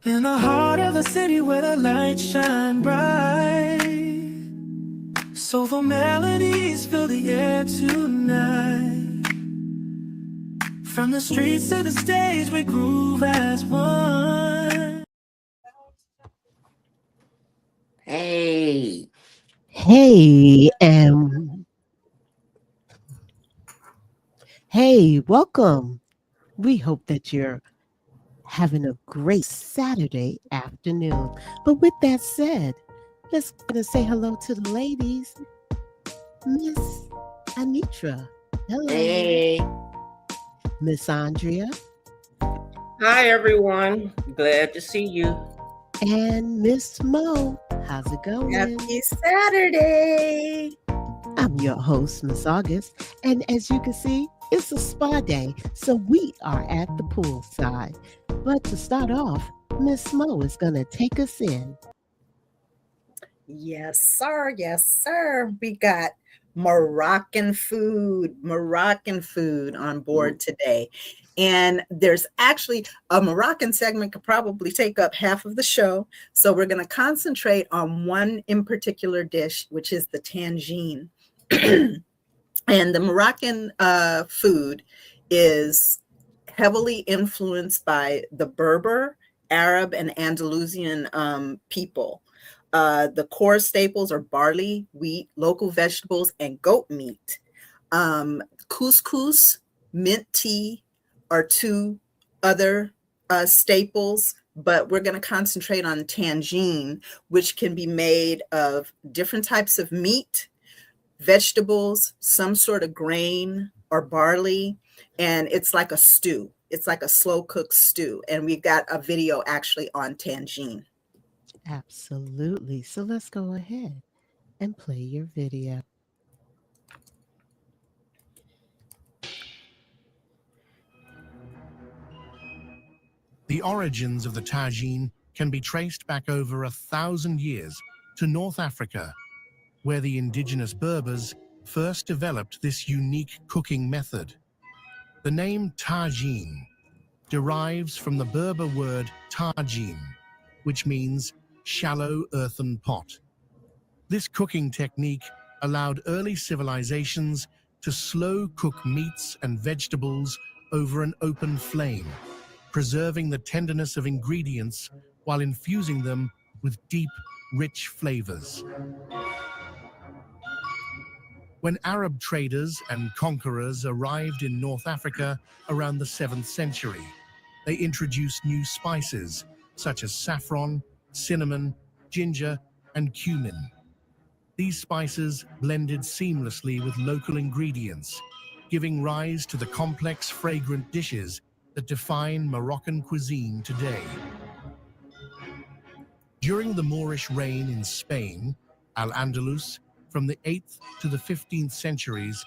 In the heart of the city where the lights shine bright, soulful melodies fill the air tonight. From the streets to the stage, we groove as one. Hey, Hey, welcome. We hope that you're having a great Saturday afternoon. But with that said, let's gonna say hello to the ladies. Miss Anitra. Hello. hey, Miss Andrea hi everyone. Glad to see you. and Miss Mo. How's it going? Happy Saturday. I'm your host, Miss August, and as you can see, it's a spa day, so we are at the poolside. But to start off, Miss Mo is gonna take us in. Yes, sir. Yes, sir. We got Moroccan food on board today. And there's actually a Moroccan segment could probably take up half of the show. So we're going to concentrate on one in particular dish, which is the tangine. And the Moroccan food is heavily influenced by the Berber, Arab, and Andalusian people. The core staples are barley, wheat, local vegetables, and goat meat. Couscous, mint tea are two other staples, but we're going to concentrate on tangine, which can be made of different types of meat, vegetables, some sort of grain or barley, and it's like a stew. It's like a slow cooked stew. And we've got a video actually on tangine. Absolutely. So let's go ahead and play your video. The origins of the tagine can be traced back over 1,000 years to North Africa, where the indigenous Berbers first developed this unique cooking method. The name tagine derives from the Berber word tajin, which means shallow earthen pot. This cooking technique allowed early civilizations to slow cook meats and vegetables over an open flame, preserving the tenderness of ingredients while infusing them with deep, rich flavors. When Arab traders and conquerors arrived in North Africa around the 7th century, they introduced new spices such as saffron, cinnamon, ginger, and cumin. These spices blended seamlessly with local ingredients, giving rise to the complex, fragrant dishes that define Moroccan cuisine today. During the Moorish reign in Spain, Al-Andalus, from the 8th to the 15th centuries,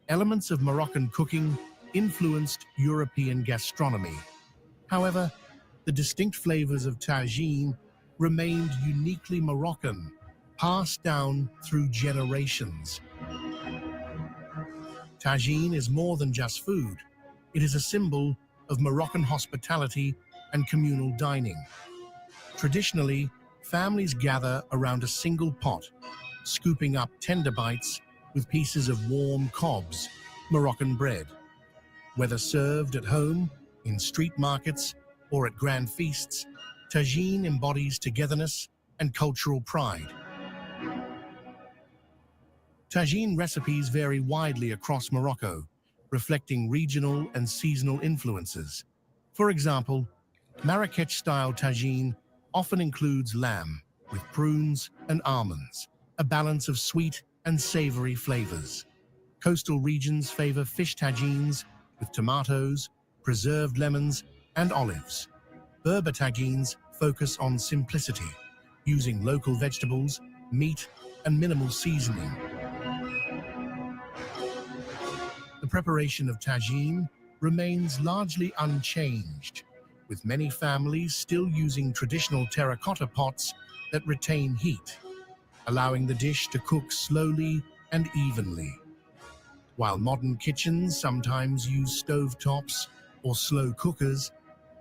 elements of Moroccan cooking influenced European gastronomy. However, the distinct flavors of tagine remained uniquely Moroccan, passed down through generations. Tagine is more than just food. It is a symbol of Moroccan hospitality and communal dining. Traditionally, families gather around a single pot, scooping up tender bites with pieces of warm cobs, Moroccan bread. Whether served at home, in street markets, or at grand feasts, tagine embodies togetherness and cultural pride. Tagine recipes vary widely across Morocco, reflecting regional and seasonal influences. For example, Marrakech-style tagine often includes lamb with prunes and almonds, a balance of sweet and savory flavors. Coastal regions favor fish tagines with tomatoes, preserved lemons, and olives. Berber tagines focus on simplicity, using local vegetables, meat, and minimal seasoning. The preparation of tagine remains largely unchanged, with many families still using traditional terracotta pots that retain heat, allowing the dish to cook slowly and evenly. While modern kitchens sometimes use stovetops or slow cookers,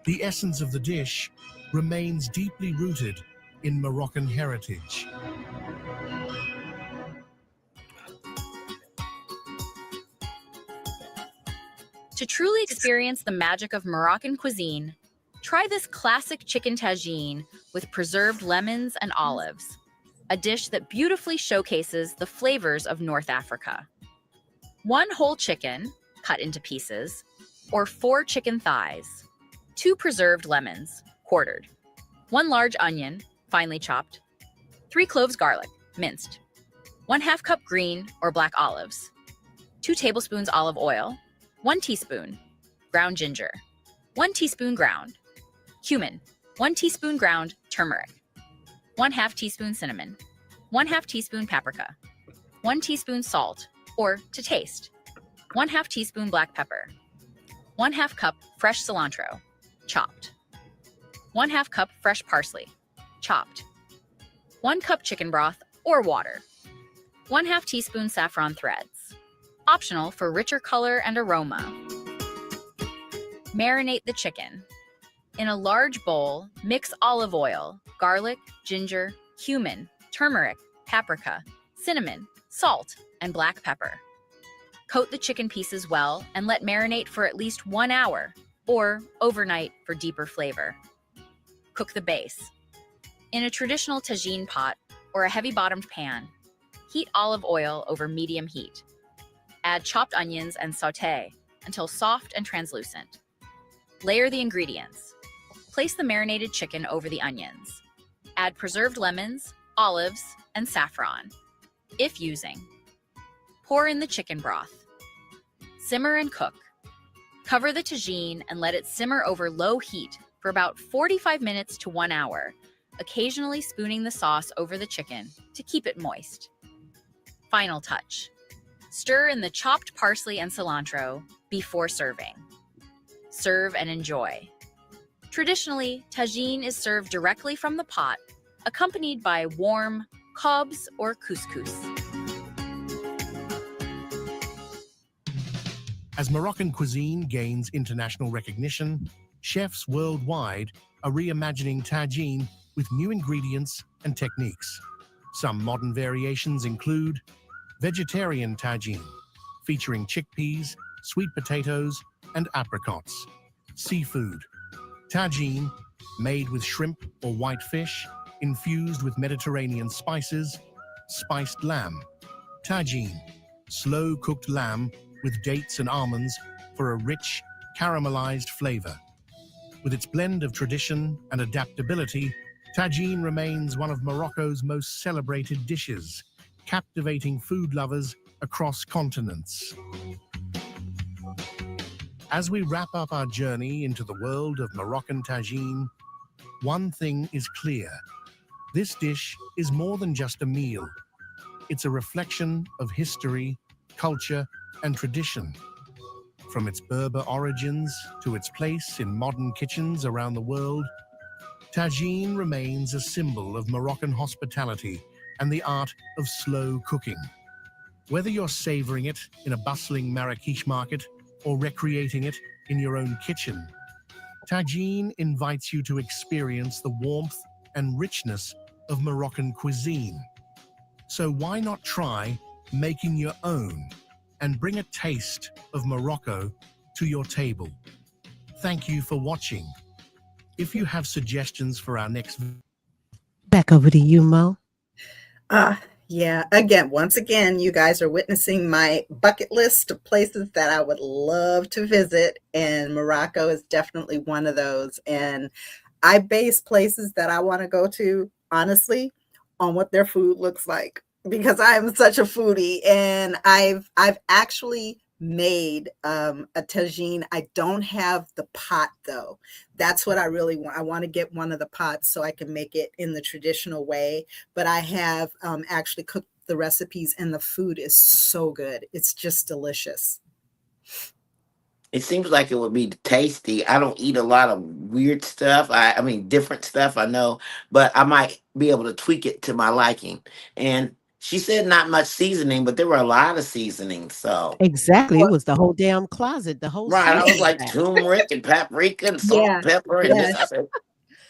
the essence of the dish remains deeply rooted in Moroccan heritage. To truly experience the magic of Moroccan cuisine, try this classic chicken tagine with preserved lemons and olives, a dish that beautifully showcases the flavors of North Africa. 1 whole chicken, cut into pieces, or 4 chicken thighs, 2 preserved lemons, quartered, 1 large onion, finely chopped, 3 cloves garlic, minced, 1/2 cup green or black olives, 2 tablespoons olive oil, 1 teaspoon ground ginger, 1 teaspoon ground cumin, 1 teaspoon ground turmeric, 1/2 teaspoon cinnamon, 1/2 teaspoon paprika, 1 teaspoon salt, or to taste, 1/2 teaspoon black pepper, 1/2 cup fresh cilantro, chopped, 1/2 cup fresh parsley, chopped, 1 cup chicken broth or water, 1/2 teaspoon saffron threads, optional for richer color and aroma. Marinate the chicken. In a large bowl, mix olive oil, garlic, ginger, cumin, turmeric, paprika, cinnamon, salt, and black pepper. Coat the chicken pieces well and let marinate for at least 1 hour, or overnight for deeper flavor. Cook the base. In a traditional tagine pot or a heavy-bottomed pan, heat olive oil over medium heat. Add chopped onions and sauté until soft and translucent. Layer the ingredients. Place the marinated chicken over the onions. Add preserved lemons, olives, and saffron, if using. Pour in the chicken broth. Simmer and cook. Cover the tagine and let it simmer over low heat for about 45 minutes to 1 hour, occasionally spooning the sauce over the chicken to keep it moist. Final touch. Stir in the chopped parsley and cilantro before serving. Serve and enjoy. Traditionally, tagine is served directly from the pot, accompanied by warm khobz or couscous. As Moroccan cuisine gains international recognition, chefs worldwide are reimagining tagine with new ingredients and techniques. Some modern variations include vegetarian tagine, featuring chickpeas, sweet potatoes, and apricots. Seafood tagine, made with shrimp or white fish, infused with Mediterranean spices. Spiced lamb tagine, slow-cooked lamb with dates and almonds for a rich, caramelized flavor. With its blend of tradition and adaptability, tagine remains one of Morocco's most celebrated dishes, captivating food lovers across continents. As we wrap up our journey into the world of Moroccan tagine, one thing is clear. This dish is more than just a meal. It's a reflection of history, culture, and tradition. From its Berber origins to its place in modern kitchens around the world, tagine remains a symbol of Moroccan hospitality and the art of slow cooking. Whether you're savoring it in a bustling Marrakech market or recreating it in your own kitchen, tagine invites you to experience the warmth and richness of Moroccan cuisine. So why not try making your own and bring a taste of Morocco to your table? Thank you for watching. If you have suggestions for our next Back over to you, Mo. Yeah, once again, you guys are witnessing my bucket list of places that I would love to visit, and Morocco is definitely one of those. And I base places that I want to go to, honestly, on what their food looks like, because I'm such a foodie, and I've actually made a tagine. I don't have the pot though. That's what I really want. I want to get one of the pots so I can make it in the traditional way. But I have actually cooked the recipes, and the food is so good. It's just delicious. It seems like it would be tasty. I don't eat a lot of weird stuff. I mean, different stuff, I know, but I might be able to tweak it to my liking. And she said not much seasoning, but there were a lot of seasonings. So, Exactly. It Well, was the whole damn closet, the whole right, I was seasoning like rack. turmeric and paprika and salt, yeah, pepper, and this. I yes. said,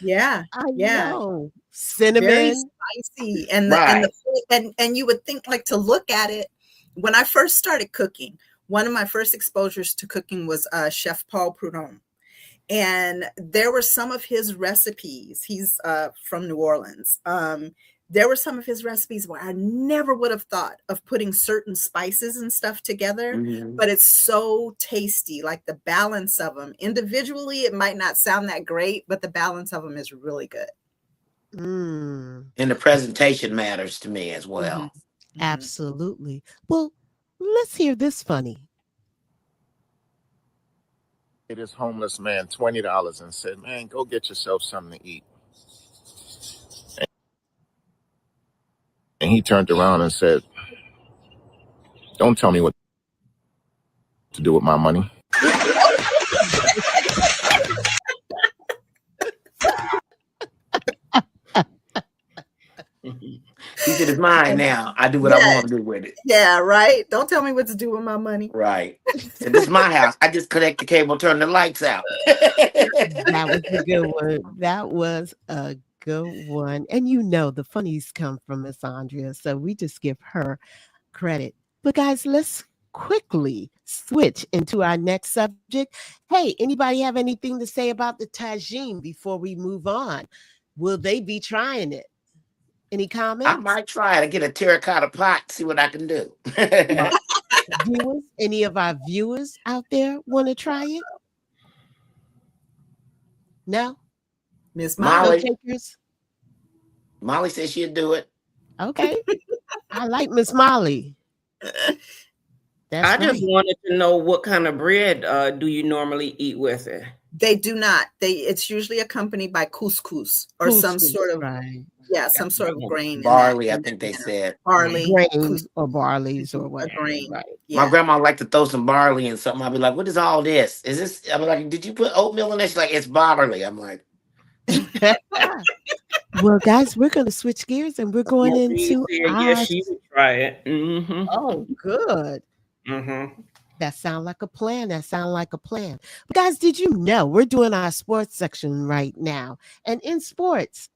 Yeah, I yeah. know. Very Cinnamon. spicy, and Right. you would think, like, to look at it. When I first started cooking, one of my first exposures to cooking was Chef Paul Prudhomme, and there were some of his recipes. He's from New Orleans. There were some of his recipes where I never would have thought of putting certain spices and stuff together, Mhm. but it's so tasty. Like, the balance of them individually, it might not sound that great, but the balance of them is really good. Mm, And the presentation matters to me as Mhm, well. mhm. absolutely. Well, let's hear this funny. This homeless man $20 and said, "Man, go get yourself something to eat." And he turned around and said, "Don't tell me what to do with my money." He said, "It's mine now. I do what I Yeah, want to do with it." yeah, right? Don't tell me what to do with my money. Right. Said, "This is my house. I just connect the cable, turn the lights out." That was a good one. That was a good one. And you know, the funnies come from Miss Andrea, so we just give her credit. But guys, let's quickly switch into our next subject. Hey, anybody have anything to say about the tagine before we move on? Will they be trying it? Any I comments? might try to get a terracotta pot, see what I can do. Viewers, any of our viewers out there want to try it? No? Miss No Molly. Molly, takers? Molly said she'd do it. Okay. I like Miss Molly. That's I just right. wanted to know what kind of bread do you normally eat with it? They do not. It's usually accompanied by couscous or some Couscous, sort of, right. yeah, some sort of grain Barley, I in that think they manner. said. Barley, Grain couscous, or barleys or a whatever, grain. right. My Yeah. grandma liked to throw some barley in something. I'd be like, "What is all this? Is this?" I'm like, "Did you put oatmeal in this?" She's like, "It's barley." I'm like, Well, guys, we're going to switch gears and we're going Maureen into said, yes, our. she would try it. Mm-hmm. Oh, good. Mm-hmm. That sound like a plan. That sound like a plan. But guys, did you know we're doing our sports section right now? And in sports,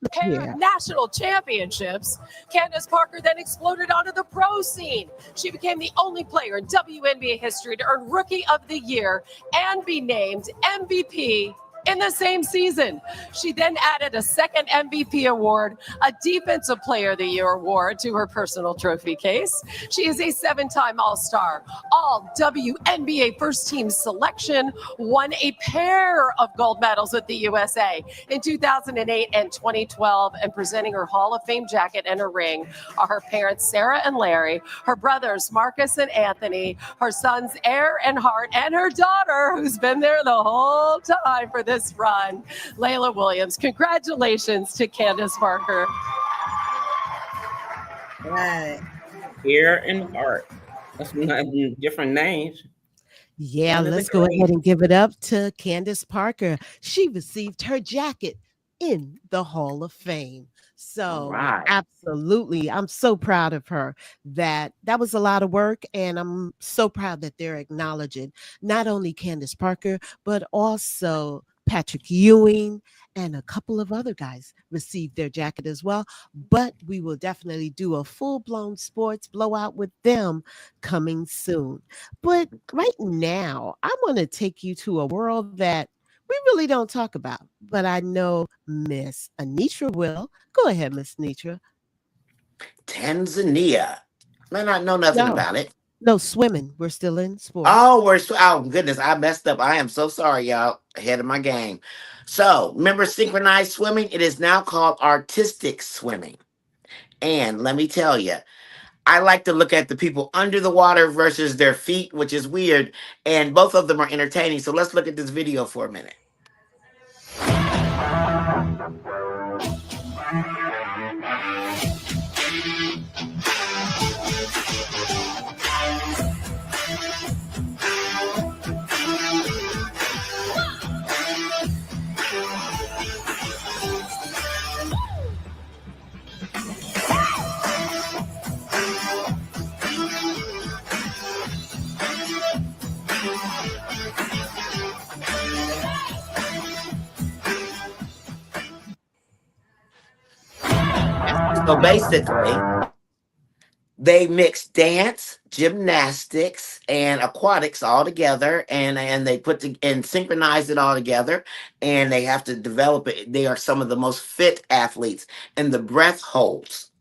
look here. National championships, Candace Parker then exploded onto the pro scene. She became the only player in WNBA history to earn Rookie of the Year and be named MVP in the same season. She then added a second MVP award, a Defensive Player of the Year award to her personal trophy case. She is a 7-time All-Star, all WNBA first team selection, won a pair of gold medals with the USA in 2008 and 2012, and presenting her Hall of Fame jacket and her ring are her parents, Sarah and Larry, her brothers, Marcus and Anthony, her sons, Air and Hart, and her daughter, who's been there the whole time for this run, Layla Williams. Congratulations to Candace Parker. Right. Ear and heart. That's not different names. Yeah, One of the let's go ahead greats. and give it up to Candace Parker. She received her jacket in the Hall of Fame. So, right. absolutely, I'm so proud of her. That was a lot of work, and I'm so proud that they're acknowledging not only Candace Parker, but also Patrick Ewing and a couple of other guys received their jacket as well. But we will definitely do a full-blown sports blowout with them coming soon. But right now, I want to take you to a world that we really don't talk about, but I know Miss Anitra will. Go ahead, Miss Anitra. Tanzania. Man, I know nothing No, about it. no, swimming. We're still in sports. Oh, oh goodness, I messed up. I am so sorry, y'all. Ahead of my game. So, remember synchronized swimming? It is now called artistic swimming. And let me tell you, I like to look at the people under the water versus their feet, which is weird. And both of them are entertaining. So let's look at this video for a minute. So basically, they mix dance, gymnastics, and aquatics all together, and they and synchronize it all together, and they have to develop it. They are some of the most fit athletes, and the breath holds.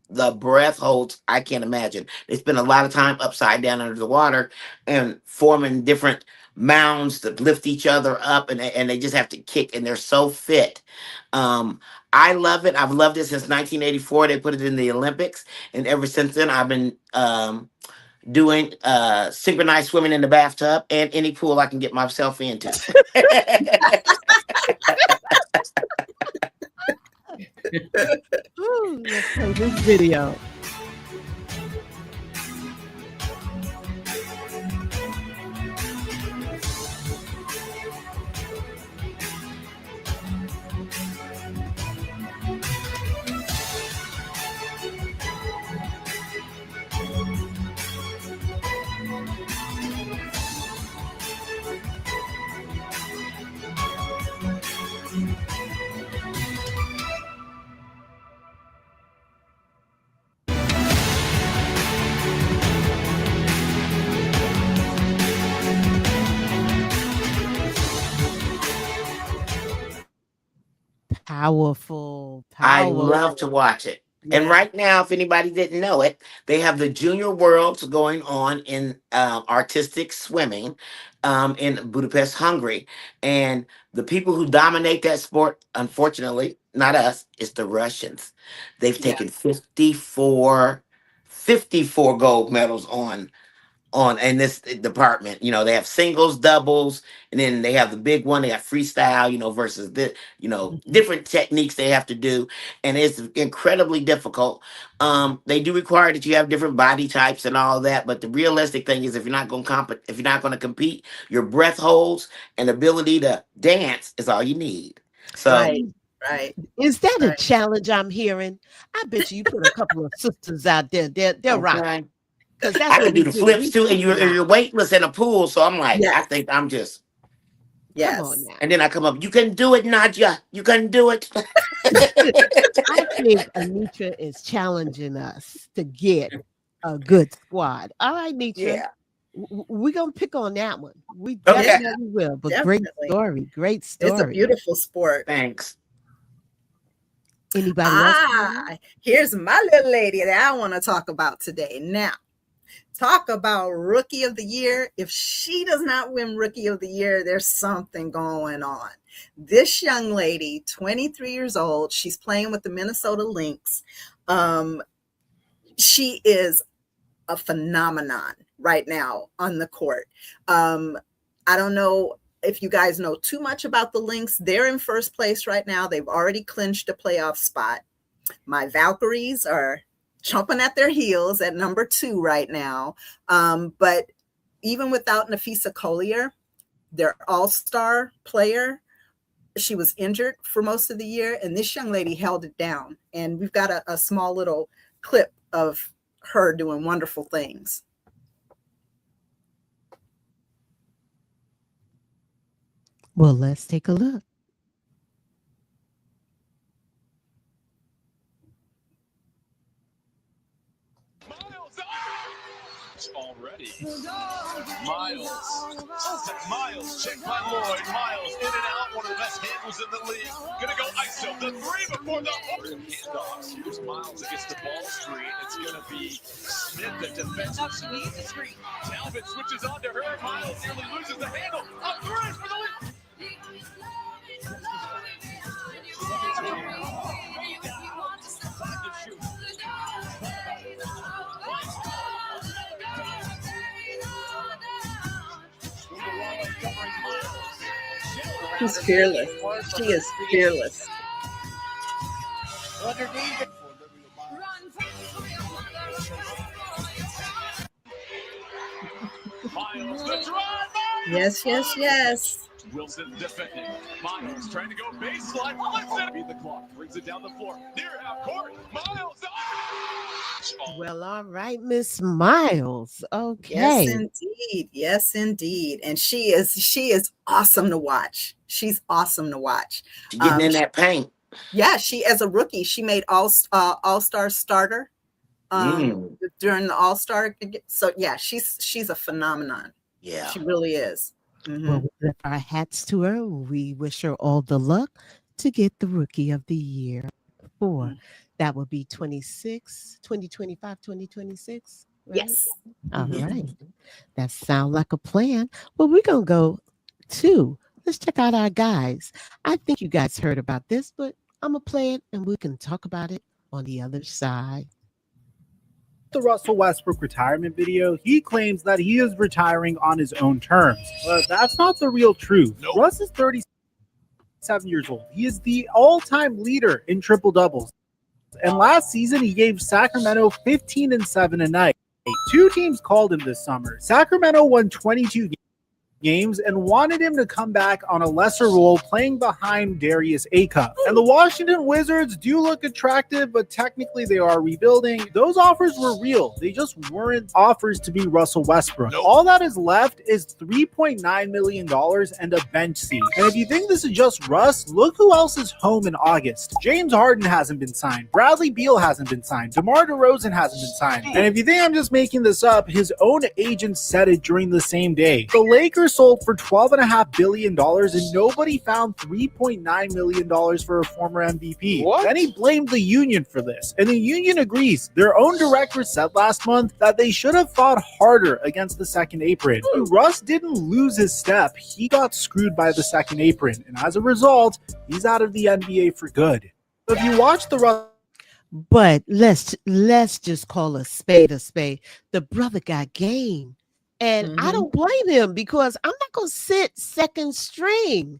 I can't imagine. They spend a lot of time upside down under the water and forming different mounds to lift each other up, and they just have to kick, and they're so fit. Um, I love it. I've loved it since 1984. They put it in the Olympics, and ever since then, I've been doing synchronized swimming in the bathtub and any pool I can get myself into. Ooh, let's play this video. Powerful, I love to powerful. watch it. And Yeah. right now, if anybody didn't know it, they have the Junior Worlds going on in artistic swimming in Budapest, Hungary. And the people who dominate that sport, unfortunately, not us, it's the Russians. They've Yeah. taken 54 gold medals on in this department. You know, they have singles, doubles, and then they have the big one. They have freestyle, versus the, Mhm. different techniques they have to do, and it's incredibly difficult. They do require that you have different body types and all that, but the realistic thing is, if you're not going to compete, your breath holds and ability to dance is all you need. So, Right. Right. Is that a Right. challenge I'm hearing? I bet you put a couple of sisters out there. They'll rock okay, because that's I what can do we the do. flips We too, and you're, synchronize. you're weightless in a pool, so I'm like, I Yes. think I'm just. Come on Yes. now. And then I come up, you can do it, Nadia. You can do it. I think Anitra is challenging us to get a good squad. All right, Nitra, Yeah. we're going to pick on that one. We Okay. Yeah. definitely will. But great Definitely. story. Great It's a story. beautiful sport. Thanks. Anybody else? Here's my little lady that I want to talk about today. Now, talk about Rookie of the Year. If she does not win Rookie of the Year, there's something going on. This young lady, 23 years old, she's playing with the Minnesota Lynx. She is a phenomenon right now on the court. I don't know if you guys know too much about the Lynx. They're in first place right now. They've already clinched a playoff spot. My Valkyries are chomping at their heels at number 2 right now. But even without Nafisa Collier, their all-star player, she was injured for most of the year, and this young lady held it down. And we've got a small little clip of her doing wonderful things. Well, let's take a look. Already. Miles. Miles, check by Lloyd. Miles in and out. One of the best handles in the league. Gonna go ISO. The 3 before the handoffs. Here's Miles against the ball screen. It's gonna be Smith that defends. Oh, she needs the screen. Talbot switches on to her. Miles nearly loses the handle. A 3 for the lead. She's fearless. She is fearless. Miles, the drive. Yes, yes, yes. Wilson defending. Miles trying to go baseline. Flips it. Beat the clock. Brings it down the floor. Near half court. Miles. Well, all right, Miss Miles. Yes, Okay. indeed. Yes, indeed. And she is awesome to watch. She's awesome to watch. Getting in that paint. Yeah, she as a rookie, she made all-star starter during the all-star. So yeah, she's a phenomenon. Yeah. She really is. Well, we lift our hats to her. We wish her all the luck to get the Rookie of the Year for. That will be 2025, 2026, right? Yes. All right. That sounds like a plan. Well, we're going to go to, let's check out our guys. I think you guys heard about this, but I'm going to play it and we can talk about it on the other side. The Russell Westbrook retirement video, he claims that he is retiring on his own terms. But that's not the real truth. Nope. Russ is 37 years old. He is the all-time leader in triple doubles. And last season, he gave Sacramento 15 and 7 a night. 2 teams called him this summer. Sacramento won 22 games and wanted him to come back on a lesser role playing behind Darius Acuff. And the Washington Wizards do look attractive, but technically they are rebuilding. Those offers were real. They just weren't offers to be Russell Westbrook. Nope. All that is left is $3.9 million and a bench seat. And if you think this is just Russ, look who else is home in August. James Harden hasn't been signed. Bradley Beal hasn't been signed. DeMar DeRozan hasn't been signed. And if you think I'm just making this up, his own agent said it during the same day. The Lakers sold for $12.5 billion and nobody found $3.9 million for a former MVP. What? Then he blamed the union for this, and the union agrees. Their own director said last month that they should have fought harder against the second apron. Russ didn't lose his step. He got screwed by the second apron, and as a result, he's out of the NBA for good. If you watch the Russ, but let's just call a spade a spade. The brother got game. And I don't blame him because I'm not going to sit second string.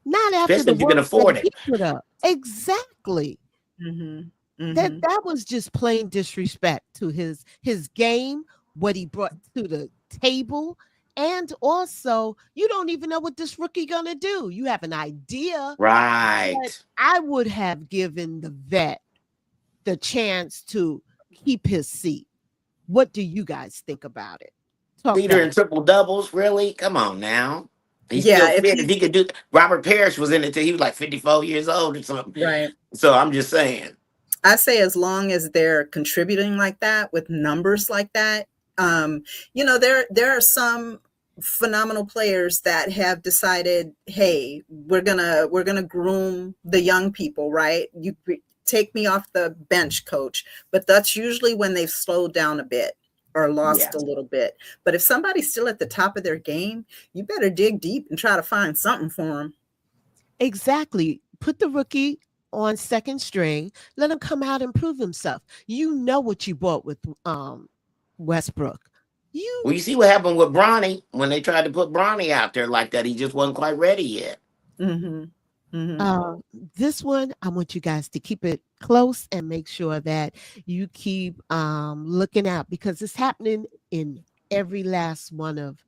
Not after especially if you can afford it. Put up. Exactly. That was just plain disrespect to his game, what he brought to the table. And also, you don't even know what this rookie gonna do. You have an idea. Right. But I would have given the vet the chance to keep his seat. What do you guys think about it? Leader in triple doubles, really? Come on now. He's Yeah, still fit. If he could do, Robert Parrish was in it till he was like 54 years old or something. Right. So I'm just saying. I say as long as they're contributing like that with numbers like that, there are some phenomenal players that have decided, hey, we're gonna groom the young people, right? You take me off the bench, coach. But that's usually when they've slowed down a bit or lost a little bit. But if somebody's still at the top of their game, you better dig deep and try to find something for them. Exactly. Put the rookie on second string. Let him come out and prove himself. You know what you bought with Westbrook. Well, you see what happened with Bronny when they tried to put Bronny out there like that. He just wasn't quite ready yet. This one, I want you guys to keep it close and make sure that you keep looking out because it's happening in every last one of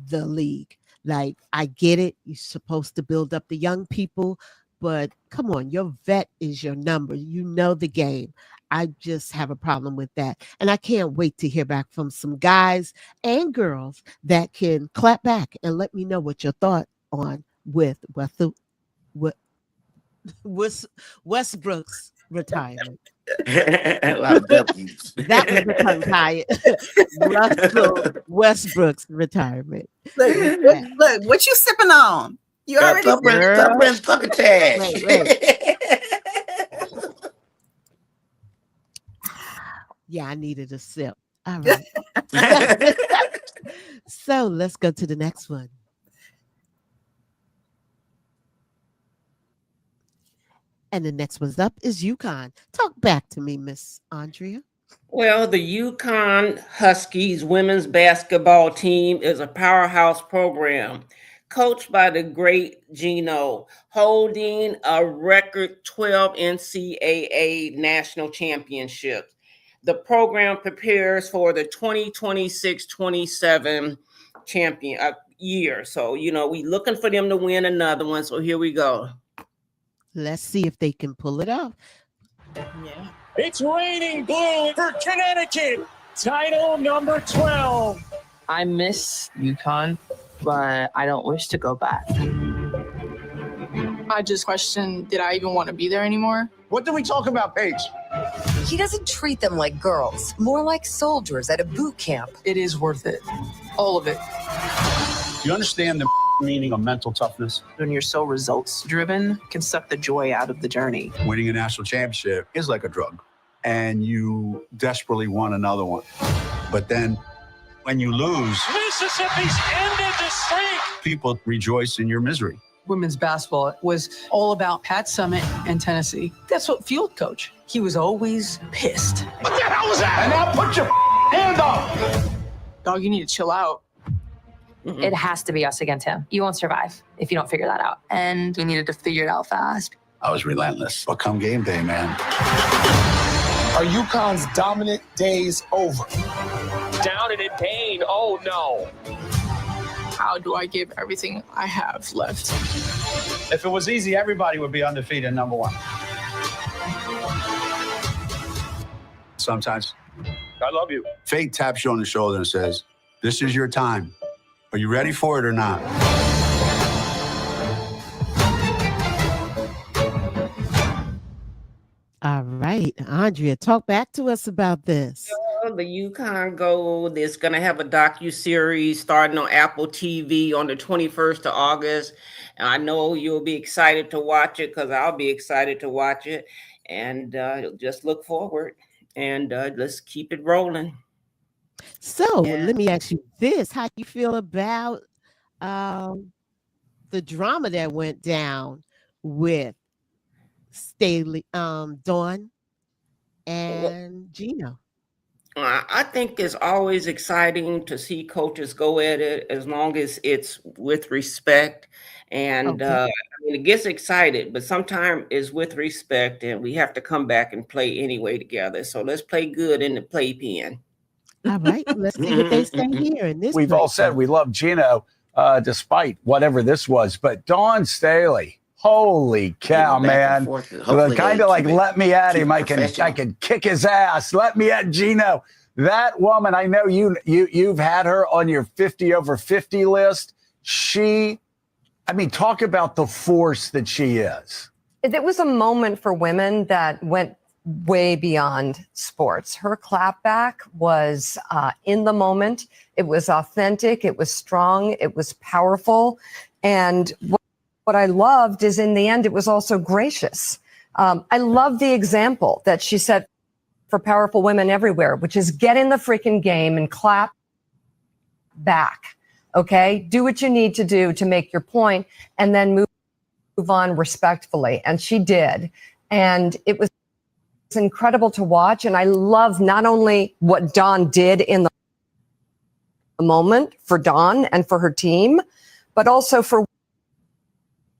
the league. Like, I get it. You're supposed to build up the young people, but come on, your vet is your number. You know the game. I just have a problem with that. And I can't wait to hear back from some guys and girls that can clap back and let me know what your thought on with Westbrook's retirement. A lot of W's. That was the tongue tie. Russell Westbrook's retirement. Look, what you sipping on? You already succotash. Wait. Yeah, I needed a sip. All right. So let's go to the next one. And the next one's up is UConn. Talk back to me, Miss Andrea. Well, the UConn Huskies women's basketball team is a powerhouse program coached by the great Gino, holding a record 12 NCAA national championships. The program prepares for the 2026-27 champion year. So, we looking for them to win another one. So here we go. Let's see if they can pull it off. Yeah. It's raining blue for Connecticut. Title number 12. I miss UConn, but I don't wish to go back. I just questioned, did I even want to be there anymore? What did we talk about, Paige? He doesn't treat them like girls, more like soldiers at a boot camp. It is worth it. All of it. Do you understand the meaning of mental toughness? When you're so results driven, it can suck the joy out of the journey. Winning a national championship is like a drug, and you desperately want another one. But then when you lose, Mississippi's ended the streak. people rejoice in your misery. Women's basketball was all about Pat Summitt and Tennessee. That's what fueled Coach. He was always pissed. What the hell was that? And now put your hand up. Dog, you need to chill out. It has to be us against him. You won't survive if you don't figure that out. And we needed to figure it out fast. I was relentless. But come game day, man. Are UConn's dominant days over? Down and in pain. Oh, no. How do I give everything I have left? If it was easy, everybody would be undefeated number one. Sometimes I love you. fate taps you on the shoulder and says, this is your time. Are you ready for it or not? All right, Andrea, talk back to us about this. The UConn Gold is going to have a docu-series starting on Apple TV on the 21st of August. And I know you'll be excited to watch it because I'll be excited to watch it. And just look forward and let's keep it rolling. So let me ask you this. How you feel about the drama that went down with Staley, Dawn and Gino? I think it's always exciting to see coaches go at it as long as it's with respect. And I mean, it gets excited, but sometimes it's with respect, and we have to come back and play anyway together. So let's play good in the playpen. All right, let's see what they say here in this. We've all said we love Gino, despite whatever this was, but Dawn Staley, holy cow, man! Kind of like let me at him. I can kick his ass. Let me at Gino. That woman, I know you've had her on your 50 over 50 list. I mean, talk about the force that she is. It was a moment for women that went way beyond sports. Her clapback was in the moment. It was authentic. It was strong. It was powerful. And what I loved is in the end, it was also gracious. I love the example that she set for powerful women everywhere, which is get in the freaking game and clap back. Okay. Do what you need to do to make your point and then move on respectfully. And she did. And it was incredible to watch. And I love not only what Dawn did in the moment for Dawn and for her team, but also for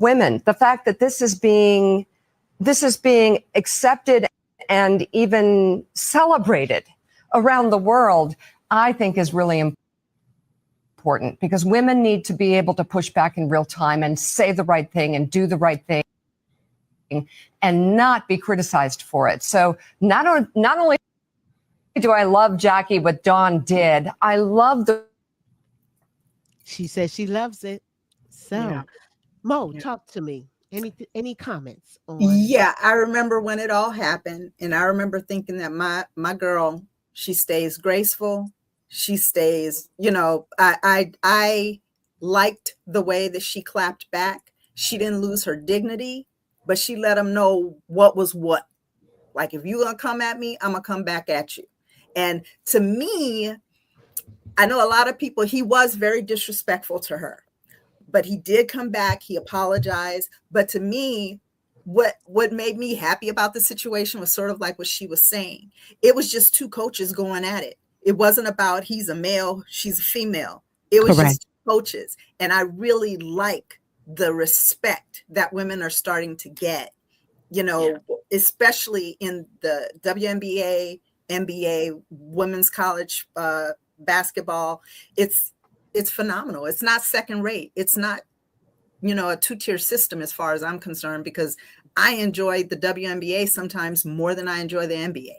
women. The fact that this is being accepted and even celebrated around the world, I think is really important because women need to be able to push back in real time and say the right thing and do the right thing and not be criticized for it. So not only do I love Jackie, what Dawn did, I love She says she loves it. So, Mo, talk to me. Any comments on? Yeah, I remember when it all happened, and I remember thinking that my girl, she stays graceful. She stays, I liked the way that she clapped back. She didn't lose her dignity, but she let them know what was what. Like, if you're gonna come at me, I'm gonna come back at you. And to me, I know a lot of people, he was very disrespectful to her. But he did come back. He apologized. But to me, what made me happy about the situation was sort of like what she was saying. It was just two coaches going at it. It wasn't about he's a male, she's a female. It was just two coaches. And I really like the respect that women are starting to get, especially in the WNBA, NBA, women's college basketball. It's phenomenal. It's not second rate. It's not, a two-tier system as far as I'm concerned, because I enjoy the WNBA sometimes more than I enjoy the NBA.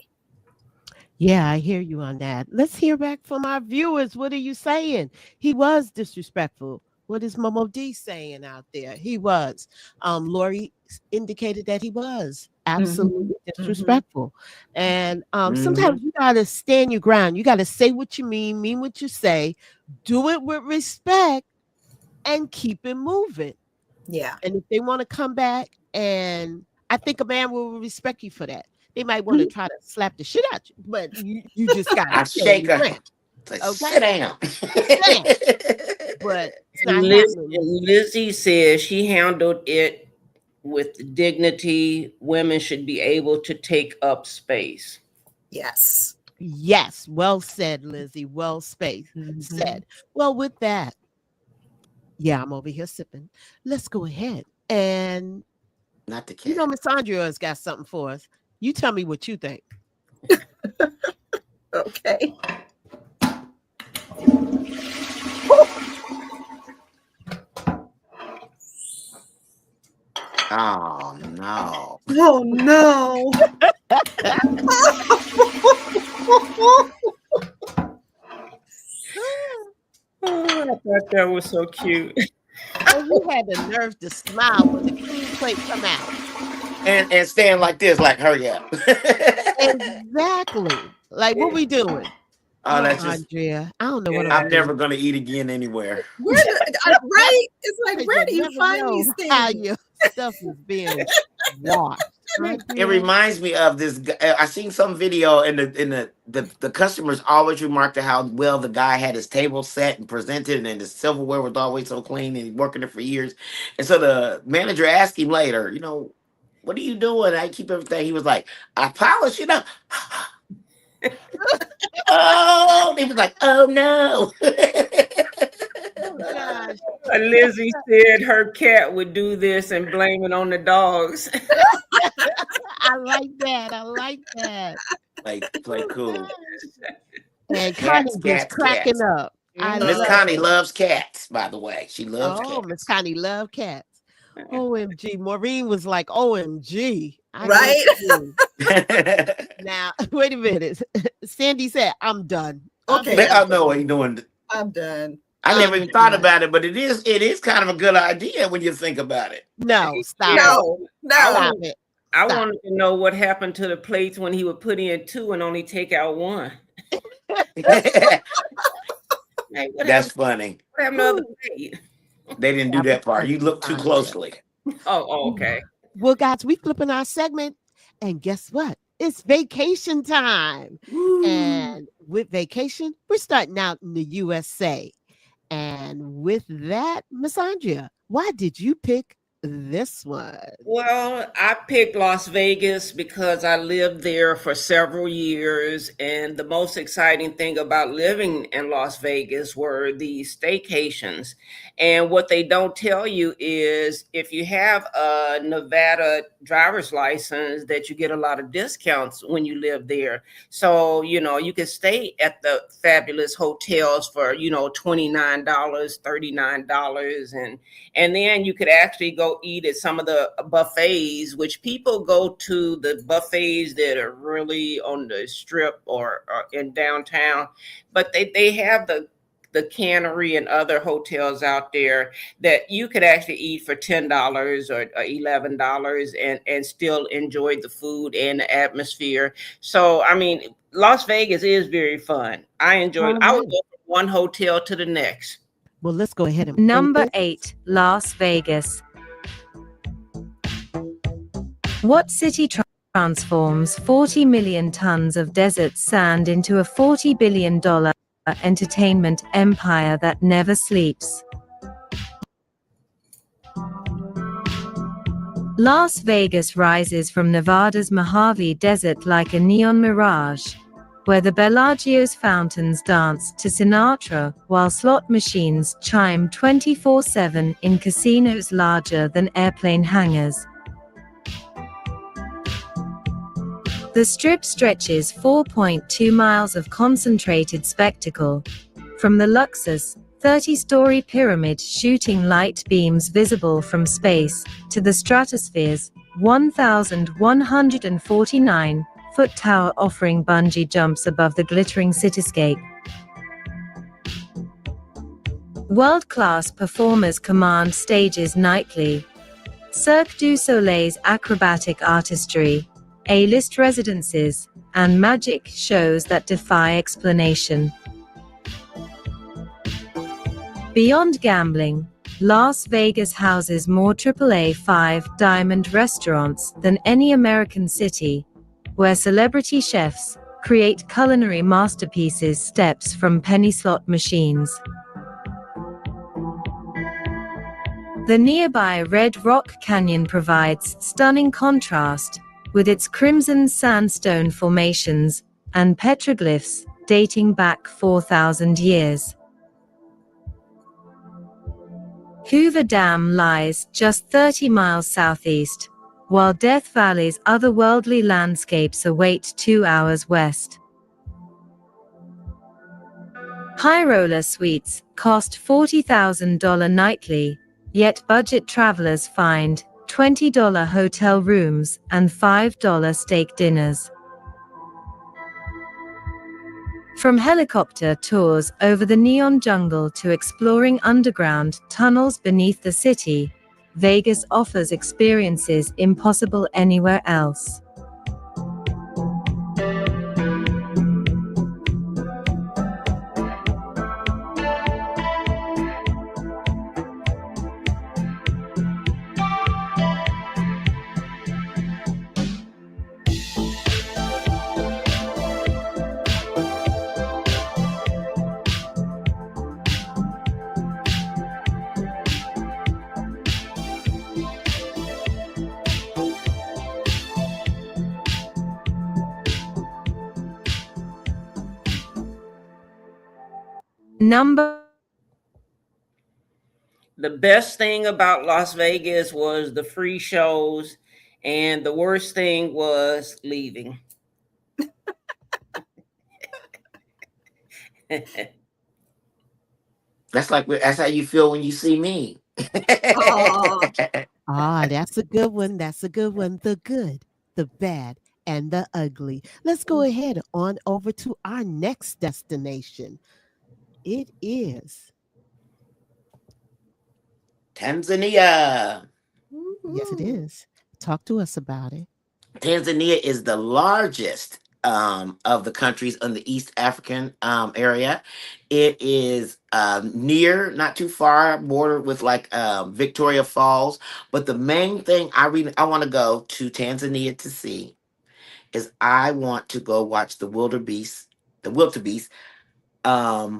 Yeah, I hear you on that. Let's hear back from our viewers. What are you saying? He was disrespectful What is Momo D saying out there? He was. Lori indicated that he was absolutely disrespectful. And sometimes you got to stand your ground. You got to say what you mean what you say, do it with respect, and keep it moving. Yeah. And if they want to come back, and I think a man will respect you for that. They might want to try to slap the shit out you, but you just got to shake her. Like, sit down. But it's not happening. Lizzie says she handled it with dignity. Women should be able to take up space. Yes. Yes. Well said, Lizzie. Well said. Well, with that, yeah, I'm over here sipping. Let's go ahead and not the cat. You know, Miss Andrea has got something for us. You tell me what you think. Okay. Oh no. Oh no. Oh, I thought that was so cute. And you had the nerve to smile when the clean plate come out. And stand like this, like hurry up. Exactly. Like what we doing? Oh, that's just Andrea. I don't know what I'm never gonna eat again anywhere. Right? It's like, where do you find these things? How your stuff is being washed. It reminds me of this. I seen some video, and the customers always remarked at how well the guy had his table set and presented, and the silverware was always so clean, and he's working it for years. And so the manager asked him later, you know, what are you doing? I keep everything. He was like, I polish it up. Oh, he was like, oh no. Oh, gosh. Lizzie said her cat would do this and blame it on the dogs. I like that. I like that. Like cool. And Connie's just cracking up. Miss Connie loves cats, by the way. She loves cats. Oh, Miss Connie love cats. OMG. Maureen was like, OMG. Right? Now, wait a minute. Sandy said, I'm done. Okay. I know what he's doing. I'm done. I never even thought about it, but it is kind of a good idea when you think about it. No, stop. No. Stop it. I wanted to know what happened to the plates when he would put in 2 and only take out 1. Hey, That's funny. What happened to the other plate? They didn't do that part. You look too closely. Oh, okay. Well, guys, we flipping our segment, and guess what? It's vacation time. And with vacation, we're starting out in the USA. And with that, Miss Andrea, why did you pick this one? Well, I picked Las Vegas because I lived there for several years. And the most exciting thing about living in Las Vegas were the staycations. And what they don't tell you is if you have a Nevada driver's license, that you get a lot of discounts when you live there. So, you know, you can stay at the fabulous hotels for, you know, $29, $39. And then you could actually go eat at some of the buffets, which people go to the buffets that are really on the strip or in downtown. But they have the Cannery and other hotels out there that you could actually eat for $10 or $11 and still enjoy the food and the atmosphere. So, I mean, Las Vegas is very fun. I enjoy it. I would go from one hotel to the next. Well, let's go ahead and Number 8, Las Vegas. What city transforms 40 million tons of desert sand into a $40 billion entertainment empire that never sleeps? Las Vegas rises from Nevada's Mojave Desert like a neon mirage, where the Bellagio's fountains dance to Sinatra while slot machines chime 24/7 in casinos larger than airplane hangars. The Strip stretches 4.2 miles of concentrated spectacle, from the Luxus 30-story pyramid shooting light beams visible from space to the Stratosphere's 1,149-foot tower offering bungee jumps above the glittering cityscape. World-class performers command stages nightly. Cirque du Soleil's acrobatic artistry, A-list residences, and magic shows that defy explanation. Beyond gambling, Las Vegas houses more AAA five-diamond restaurants than any American city, where celebrity chefs create culinary masterpieces steps from penny slot machines. The nearby Red Rock Canyon provides stunning contrast, with its crimson sandstone formations and petroglyphs dating back 4,000 years. Hoover Dam lies just 30 miles southeast, while Death Valley's otherworldly landscapes await 2 hours west. High roller suites cost $40,000 nightly, yet budget travelers find $20 hotel rooms and $5 steak dinners. From helicopter tours over the neon jungle to exploring underground tunnels beneath the city, Vegas offers experiences impossible anywhere else. The best thing about Las Vegas was the free shows, and the worst thing was leaving. That's how you feel when you see me. That's a good one. That's a good one. The good, the bad, and the ugly. Let's go ahead on over to our next destination. It is Tanzania. Yes, it is. Talk to us about it. Tanzania is the largest of the countries in the East African area. It is near, not too far, bordered with like Victoria Falls. But the main thing I want to go to Tanzania to see is I want to go watch the wildebeest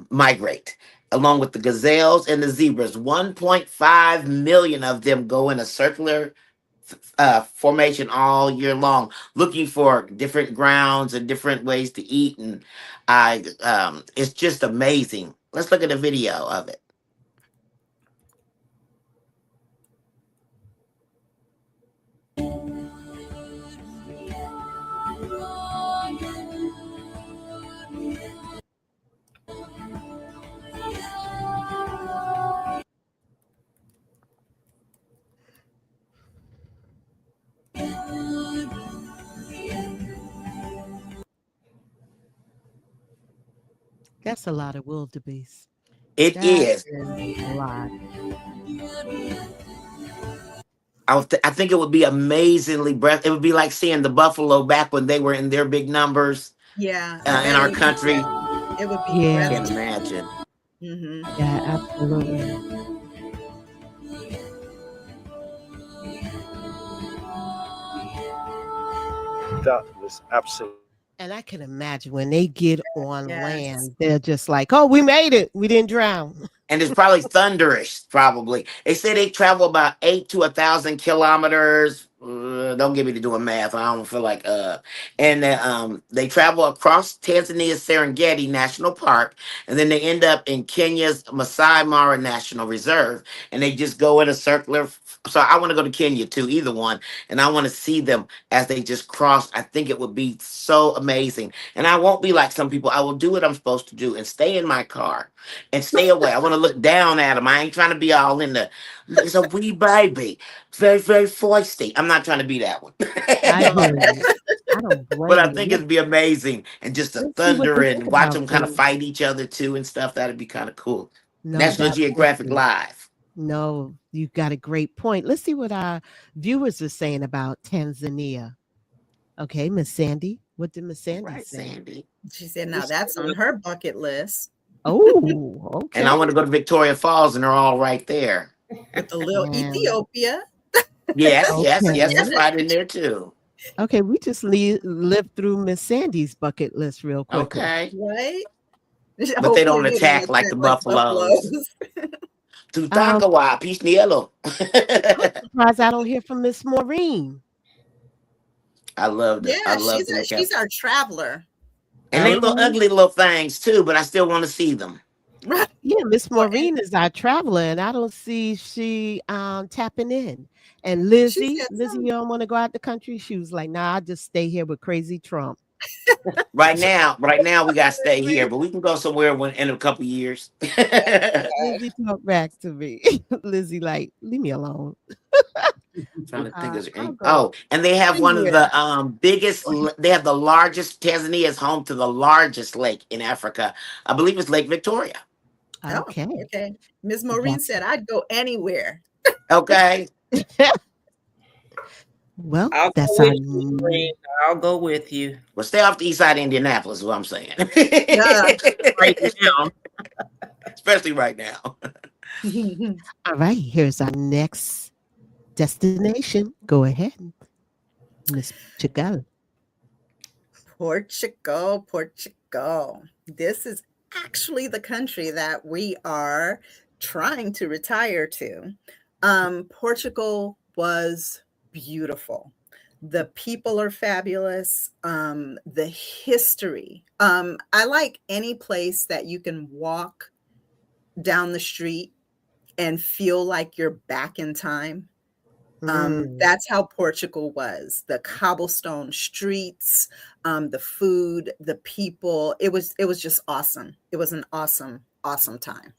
migrate along with the gazelles and the zebras. 1.5 million of them go in a circular formation all year long, looking for different grounds and different ways to eat. And it's just amazing. Let's look at a video of it. That's a lot of wildebeest. It is a lot. I think it would be amazingly breath. It would be like seeing the buffalo back when they were in their big numbers. Yeah, in our country. It would be. Yeah. I can't imagine. Mm-hmm. Yeah, absolutely. That was absolutely. And I can imagine when they get on land, they're just like, "Oh, we made it. We didn't drown." And it's probably thunderous. Probably they say they travel about 8 to 1,000 kilometers. Don't get me to doing math. I don't feel like And they travel across Tanzania's Serengeti National Park, and then they end up in Kenya's Masai Mara National Reserve, and they just go in a circular. So I want to go to Kenya too, either one, and I want to see them as they just cross. I think it would be so amazing, and I won't be like some people. I will do what I'm supposed to do and stay in my car and stay away. I want to look down at them. I ain't trying to be all in the. It's a wee baby, very very feisty. I'm not trying to be that one. I don't blame But I you. think it'd be amazing, and just the Let's see what thunder they and think watch about them kind of food. fight each other too and stuff. That'd be kind of cool. No, National that's Geographic Live. no, you got a great point. Let's see what our viewers are saying about Tanzania. Okay, Miss Sandy. What did Miss Sandy Right, say? Sandy. She said, now that's on her bucket list Oh, And I okay. want to go to Victoria Falls, and they're all right there. with the little And Ethiopia. Yes, yes, yes. okay. That's right in there too. Okay, we just lived through Miss Sandy's bucket list real quickly. Okay. Right? But they Hopefully don't they don't attack like the attack like buffaloes. buffaloes. Um, Tutakawa, peace nielo. I'm surprised I don't hear from Miss Maureen. I loved it. I Yeah, love to look at she's them. our traveler. And they look Okay. ugly little things too, but I still want to see them. Yeah, Miss Well, and Maureen is our traveler, and I don't see she tapping in. And she Lizzie, said Lizzie, you something. don't want to go out the country? She was like, nah, I just stay here with crazy Trump. Right now, we gotta stay here, but we can go somewhere in a couple years. Lizzie, talk back to me. Lizzie, like, leave me alone. Trying to think of I'll any. go Oh, and they have one of Anywhere. the biggest. They have the largest. Tanzania is home to the largest lake in Africa. I believe it's Lake Victoria. Oh, Okay. okay. Miss Maureen said, I'd go anywhere. Okay. Well, I'll go that's with our you, Green. I'll go with you. Well, stay off the east side of Indianapolis. Is what I'm saying. Right now. Especially right now. all right. Here's our next destination. Go ahead, Miss Chigal. Portugal, Portugal. This is actually the country that we are trying to retire to. Portugal was beautiful. The people are fabulous. The history. I like any place that you can walk down the street and feel like you're back in time. That's how Portugal was. The cobblestone streets, the food, the people. It was just awesome. It was an awesome time.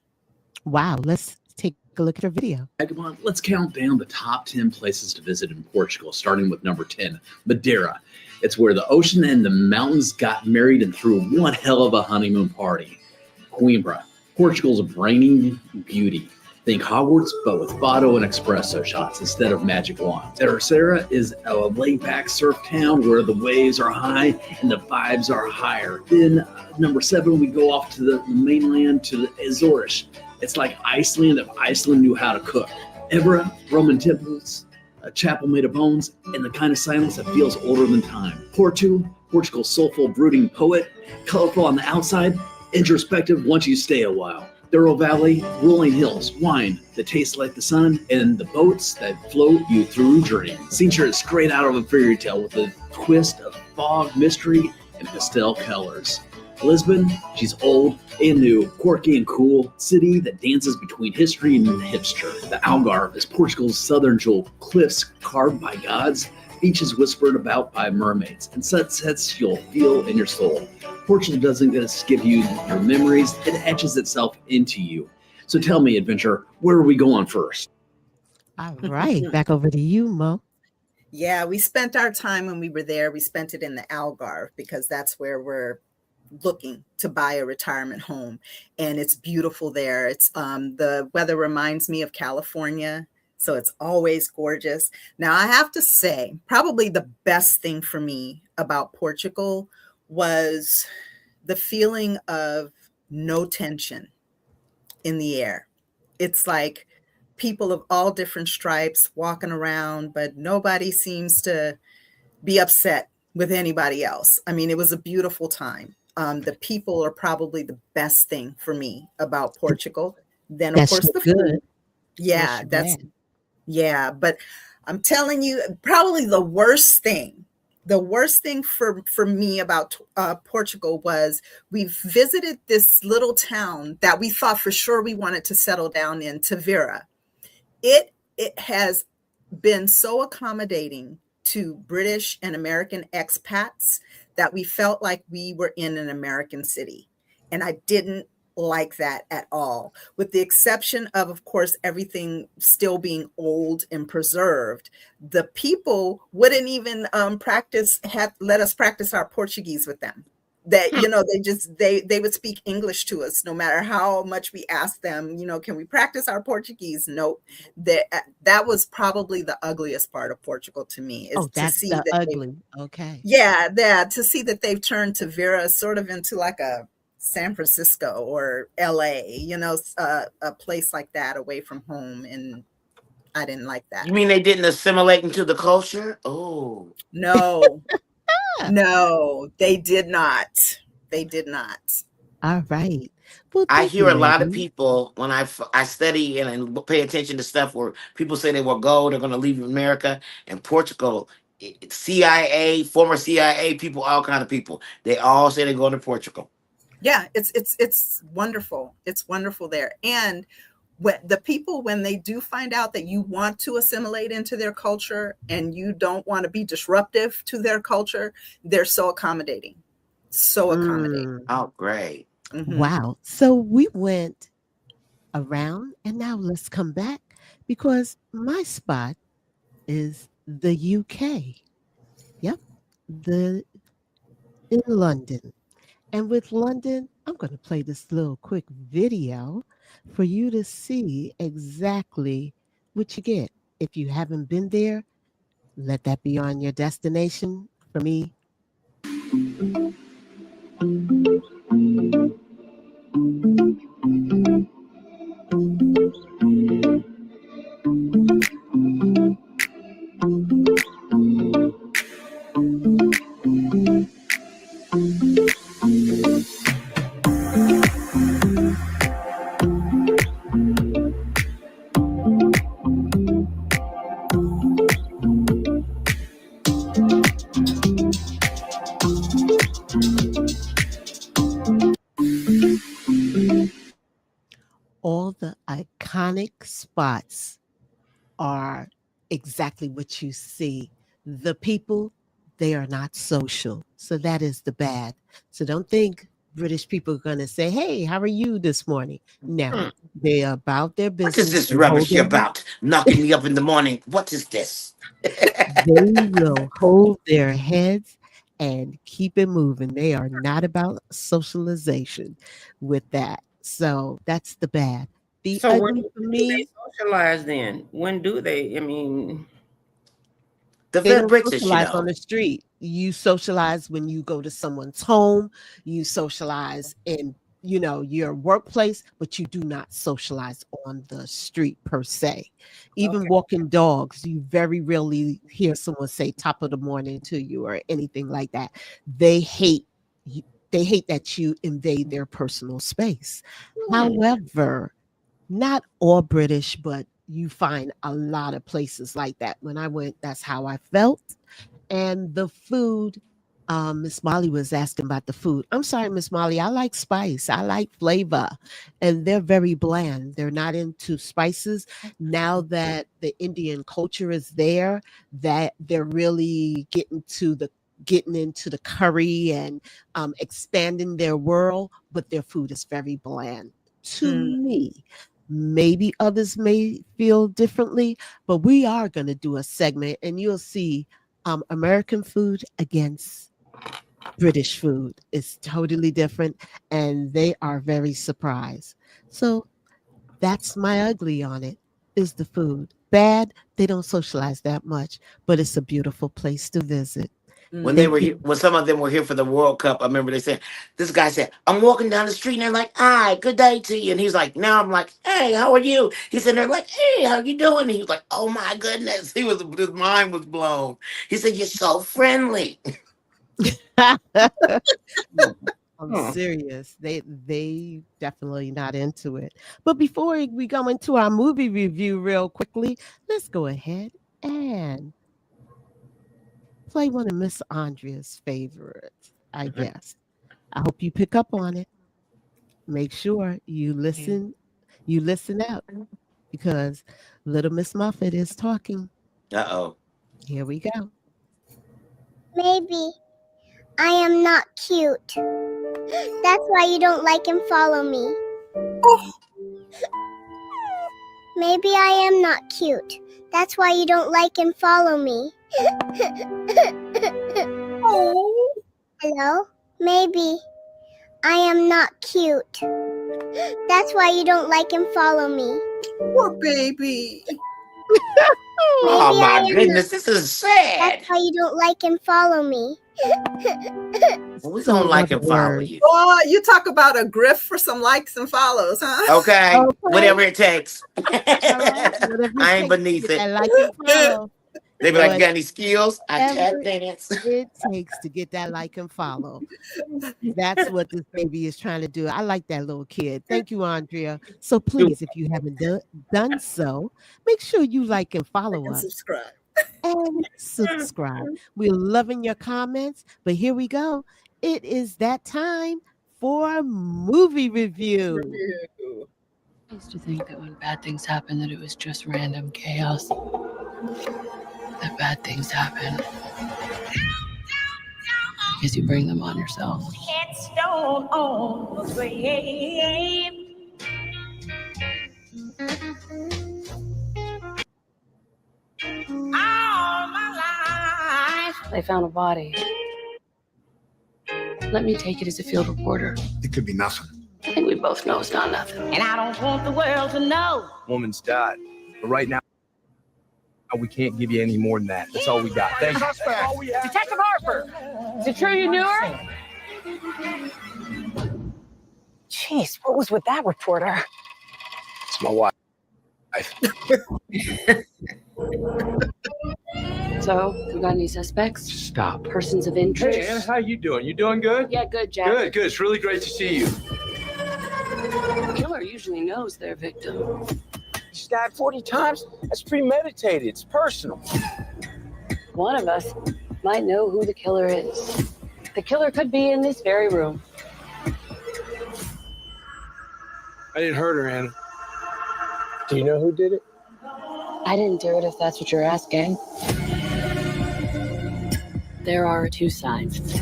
Wow. Let's take a look at her video. Come on, let's count down the top 10 places to visit in Portugal, starting with number 10, Madeira. It's where the ocean and the mountains got married and threw one hell of a honeymoon party. Coimbra, Portugal's reigning beauty. Think Hogwarts, but with Fado and espresso shots instead of magic wands. Terceira is a laid-back surf town where the waves are high and the vibes are higher. Then number 7, we go off to the mainland to the Azores. It's like Iceland if Iceland knew how to cook. Évora, Roman temples, a chapel made of bones, and the kind of silence that feels older than time. Porto, Portugal's soulful, brooding poet, colorful on the outside, introspective once you stay a while. Douro Valley, rolling hills, wine that tastes like the sun, and the boats that float you through dreams. Sintra is straight out of a fairy tale with a twist of fog, mystery, and pastel colors. Lisbon, she's old and new, quirky and cool, city that dances between history and the hipster. The Algarve is Portugal's southern jewel, cliffs carved by gods, beaches whispered about by mermaids, and sunsets you'll feel in your soul. Portugal doesn't just give you your memories, it etches itself into you. So tell me, adventure, where are we going first? All right. Back over to you, Mo. Yeah, we spent our time when we were there. We spent it in the Algarve because that's where we're looking to buy a retirement home, and it's beautiful there. It's the weather reminds me of California, so it's always gorgeous. Now I have to say, probably the best thing for me about Portugal was the feeling of no tension in the air. It's like people of all different stripes walking around, but nobody seems to be upset with anybody else. I mean, it was a beautiful time. The people are probably the best thing for me about Portugal. Then, of That's course, the good. food. Yeah, Yes, yeah. But I'm telling you, probably the worst thing for me about Portugal was we visited this little town that we thought for sure we wanted to settle down in, Tavira. It has been so accommodating to British and American expats that we felt like we were in an American city. And I didn't like that at all, with the exception of course, everything still being old and preserved. The people wouldn't even let us practice our Portuguese with them. that, they would speak English to us no matter how much we asked them, can we practice our Portuguese? Nope. That was probably the ugliest part of Portugal to me, is Oh, to that's see the that ugly. Okay. to see that they've turned Tavira sort of into like a San Francisco or LA, a place like that away from home. And I didn't like that. You mean they didn't assimilate into the culture? Oh. No, no, they did not. They did not. All right. Well, I thank you, hear a lot of lady. people when I study and pay attention to stuff where people say they will go, they're going to leave America and Portugal. CIA, former CIA people, all kind of people. They all say they're going to Portugal. Yeah, it's wonderful. It's wonderful there. And when they do find out that you want to assimilate into their culture and you don't want to be disruptive to their culture, they're so accommodating. So accommodating. Oh, great. Mhm. Wow. So we went around and now let's come back because my spot is the UK. Yep. In London. And with London, I'm going to play this little quick video for you to see exactly what you get. If you haven't been there, let that be on your destination. For me, all the iconic spots are exactly what you see. The people, they are not social. So that is the bad. So don't think British people are going to say, hey, how are you this morning? No, they are about their What is business. this They hold rubbish their you're about? Knocking me up in the morning. What is this? They will hold their heads and keep it moving. They are not about socialization with that. So that's the bad. The So when ugly do for they me, socialize then? When do they? I mean, they The don't British, socialize on the street. You socialize when you go to someone's home. You socialize in, your workplace, but you do not socialize on the street per se. Even okay. walking dogs, you very rarely hear someone say top of the morning to you or anything like that. They hate you. They hate that you invade their personal space. However, not all British, but you find a lot of places like that. When I went, that's how I felt. And the food, Miss Molly was asking about the food. I'm sorry, Miss Molly, I like spice, I like flavor, and they're very bland. They're not into spices. Now that the Indian culture is there, that they're really getting into the curry and expanding their world, but their food is very bland to me. Maybe others may feel differently, but we are going to do a segment and you'll see American food against British food. It's totally different and they are very surprised. So that's my ugly on it is the food. Bad, they don't socialize that much, but it's a beautiful place to visit. When they Thank were you. here, when some of them were here for the World Cup, I remember they said, this guy said, I'm walking down the street and they're like, hi, good day to you. And he's like, now I'm like, hey, how are you? He said, they're like, hey, how you doing? And he was like, oh my goodness. His mind was blown. He said, you're so friendly. I'm serious. They definitely not into it. But before we go into our movie review real quickly, let's go ahead and play one of Miss Andrea's favorites, I guess. I hope you pick up on it. Make sure you listen up because little Miss Muffet is talking. Uh-oh. Here we go. Maybe I am not cute. That's why you don't like and follow me. Maybe I am not cute. That's why you don't like and follow me. Hello? Maybe I am not cute. That's why you don't like and follow me. Poor baby. Oh Maybe I my am goodness, not. this is That's sad. why you don't like and follow me. We So gonna in like other and follow words, you. Oh, you talk about a grift for some likes and follows, huh? Okay, okay, whatever it takes. all right, whatever it I ain't takes to beneath get it. that like and follow, They be like, "You got any skills?" I tap whatever dance. it takes to get that like and follow. That's what this baby is trying to do. I like that little kid. Thank you, Andrea. So please, if you haven't done so, make sure you like and follow And us subscribe. and subscribe. We're loving your comments, but here we go. It is that time for movie review. Review. I used to think that when bad things happen, that it was just random chaos. That bad things happen because you bring them on yourself. Headstone on the grave. All my life. They found a body. Let me take it as a field reporter. It could be nothing. I think we both know it's not nothing. And I don't want the world to know. Woman's died. But right now, we can't give you any more than that. That's all we got. Thank you. Detective Harper. Is it true you knew her? Jeez, what was with that reporter? It's my wife. So, we got any suspects? Stop. Persons of interest? Hey, Anna, how you doing? You doing good? Yeah, good, Jack. Good, good. It's really great to see you. The killer usually knows their victim. Stabbed 40 times? That's premeditated. It's personal. One of us might know who the killer is. The killer could be in this very room. I didn't hurt her, Anna. Do you know who did it? I didn't do it, if that's what you're asking. There are two sides to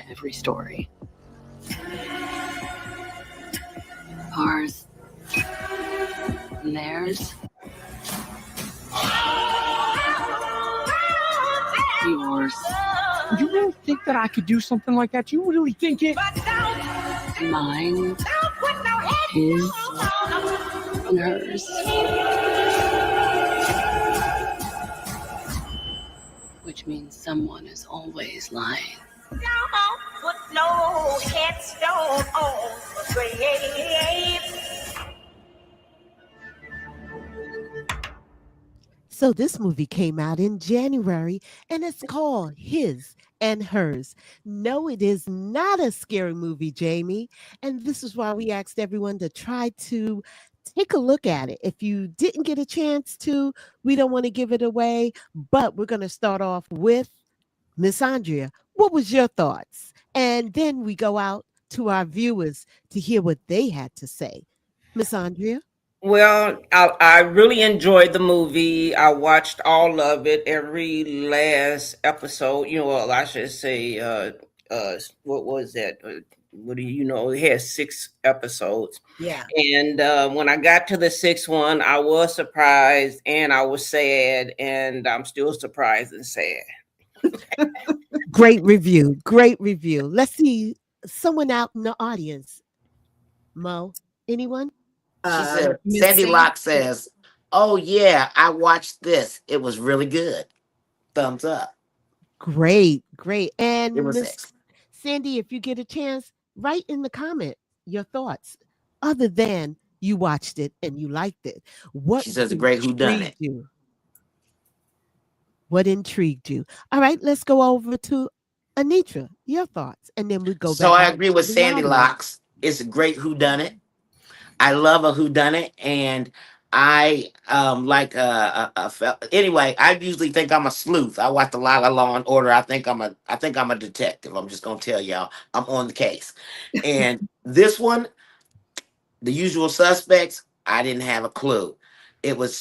every story. Ours and theirs. Yours. You really think that I could do something like that? You really think it? Mine. His. And hers. Which means someone is always lying. Don't put no headstone on the grave. So this movie came out in January and it's called His and Hers. No, it is not a scary movie, Jamie. And this is why we asked everyone to try to take a look at it. If you didn't get a chance to, we don't want to give it away, but we're going to start off with Miss Andrea. What was your thoughts? And then we go out to our viewers to hear what they had to say. Miss Andrea? Well, I really enjoyed the movie. I watched all of it, every last episode. You know, well, I should say, what was that? What do you know? It had 6 episodes. Yeah. And when I got to the 6th one, I was surprised and I was sad, and I'm still surprised and sad. Great review. Great review. Let's see someone out in the audience. Mo, anyone? She said, Sandy Locke says, "Oh yeah, I watched this. It was really good. Thumbs up." Great, great. And It was Miss excellent. Sandy, if you get a chance, write in the comment your thoughts, other than you watched it and you liked it. What She says a great whodunit. intrigued you? What intrigued you? All right, let's go over to Anitra. Your thoughts, and then we go back. So I out agree with to the Sandy audience. Locks. It's a great whodunit. I love a whodunit, and I anyway. I usually think I'm a sleuth. I watch a lot of Law and Order. I think I'm a detective. I'm just gonna tell y'all I'm on the case. And this one, The Usual Suspects, I didn't have a clue. It was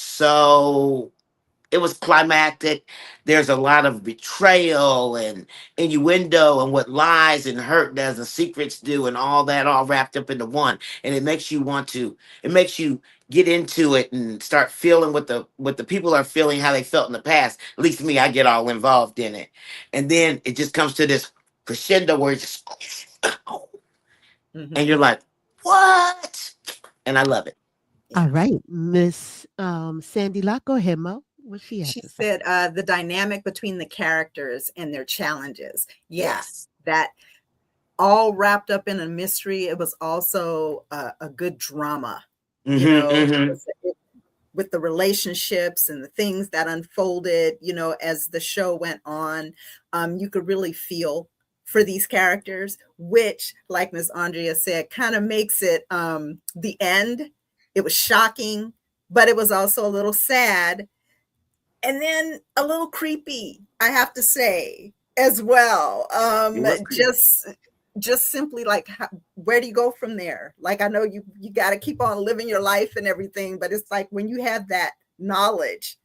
climactic. There's a lot of betrayal and innuendo and what lies and hurt does and secrets do and all that all wrapped up into one. And it makes you get into it and start feeling what the people are feeling, how they felt in the past. At least me, I get all involved in it. And then it just comes to this crescendo where it's just, and you're like, what? And I love it. All right, Miss Sandy Locke, go ahead, Mo. What she has She to say? said the dynamic between the characters and their challenges. Yes, that all wrapped up in a mystery. It was also a good drama, you know, with the relationships and the things that unfolded, you know, as the show went on. You could really feel for these characters, which, like Miss Andrea said, kind of makes it the end. It was shocking, but it was also a little sad. And then a little creepy, I have to say, as well. Just simply like, where do you go from there? Like, I know you got to keep on living your life and everything, but it's like when you have that knowledge,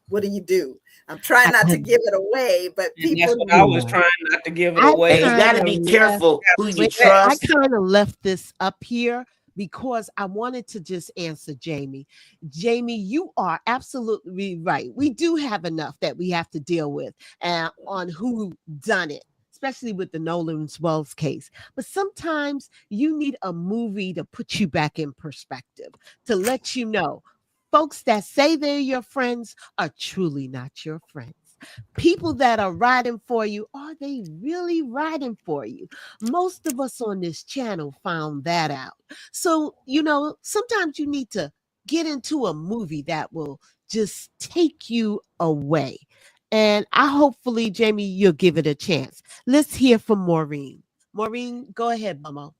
what do? I'm trying not to give it away, but people. That's what I was trying not to give it away. And you got to be careful who you trust. I kind of left this up here because I wanted to just answer Jamie. Jamie, you are absolutely right. We do have enough that we have to deal with on who done it, especially with the Nolan Wells case. But sometimes you need a movie to put you back in perspective, to let you know folks that say they're your friends are truly not your friends. People that are riding for you, are they really riding for you? Most of us on this channel found that out. So, you know, sometimes you need to get into a movie that will just take you away. And I hopefully, Jamie, you'll give it a chance. Let's hear from Maureen. Maureen, go ahead, Momo.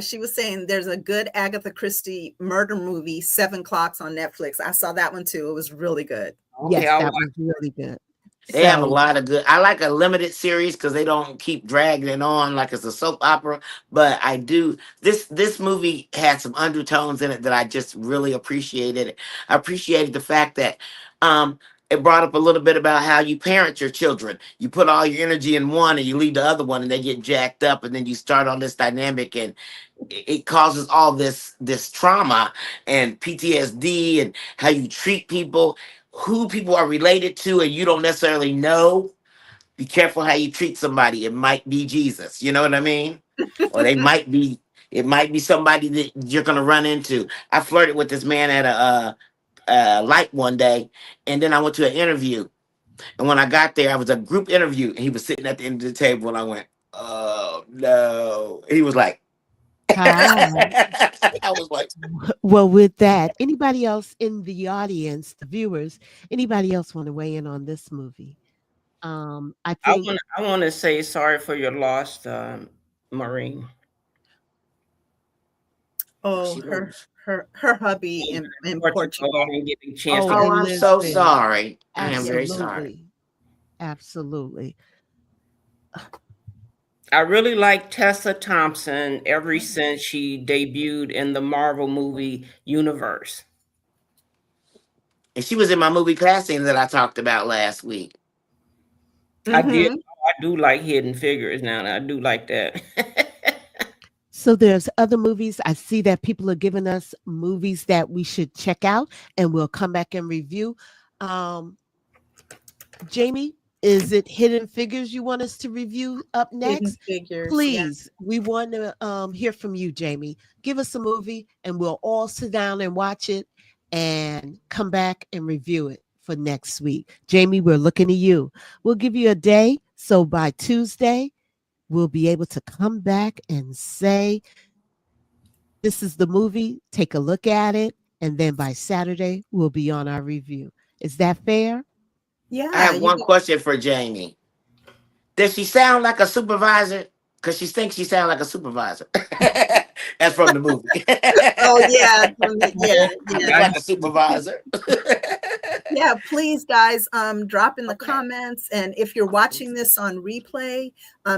She was saying there's a good Agatha Christie murder movie, 7 Clocks on Netflix. I saw that one too. It was really good. Yes, that was really good. They have a lot of good. I like a limited series because they don't keep dragging it on like it's a soap opera. But I do this movie had some undertones in it that I just really appreciated. I appreciated the fact that it brought up a little bit about how you parent your children. You put all your energy in one and you leave the other one, and they get jacked up, and then you start on this dynamic, and it causes all this trauma and PTSD and how you treat people, who people are related to, and you don't necessarily know. Be careful how you treat somebody. It might be Jesus, you know what I mean? Or it might be somebody that you're gonna run into. I flirted with this man at a light one day, and then I went to an interview. And when I got there, I was a group interview, and he was sitting at the end of the table, and I went, "Oh no!" And he was like, I was like, well, with that, anybody else in the audience, the viewers, anybody else want to weigh in on this movie? I think I want to say sorry for your loss, Maureen. Oh, her hubby in Portugal. Oh, I'm so sorry. I am very sorry. Absolutely. I really like Tessa Thompson ever since she debuted in the Marvel movie universe. And she was in my movie casting that I talked about last week. I do like Hidden Figures now. I do like that. So there's other movies. I see that people are giving us movies that we should check out, and we'll come back and review. Jamie, is it Hidden Figures you want us to review up next? Hidden Figures, Please, we want to hear from you, Jamie. Give us a movie, and we'll all sit down and watch it and come back and review it for next week. Jamie, we're looking to you. We'll give you a day, so by Tuesday, we'll be able to come back and say, this is the movie, take a look at it, and then by Saturday, we'll be on our review. Is that fair? Yeah. I have one question for Jamie. Does she sound like a supervisor? Because she thinks she sounds like a supervisor. That's from the movie. Oh, yeah. Like a supervisor. Yeah, please, guys, drop in the comments. And if you're watching this on replay,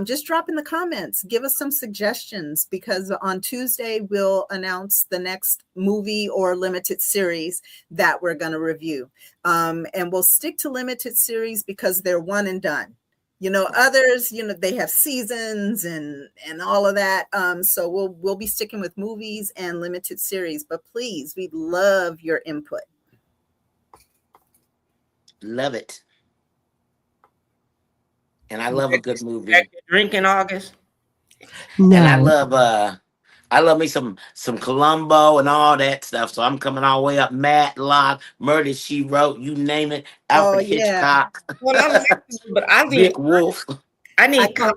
just drop in the comments. Give us some suggestions, because on Tuesday, we'll announce the next movie or limited series that we're going to review. And we'll stick to limited series because they're one and done. You know, others, you know, they have seasons and all of that. So we'll be sticking with movies and limited series. But please, we'd love your input. Love it. and I love a good movie. Back to drinking, August. And I No. love me some Columbo and all that stuff. So I'm coming all the way up. Matlock, Murder She Wrote, you name it. Oh Alfred yeah. Hitchcock, Well, I like you, but I need Dick Wolf. I need I can't-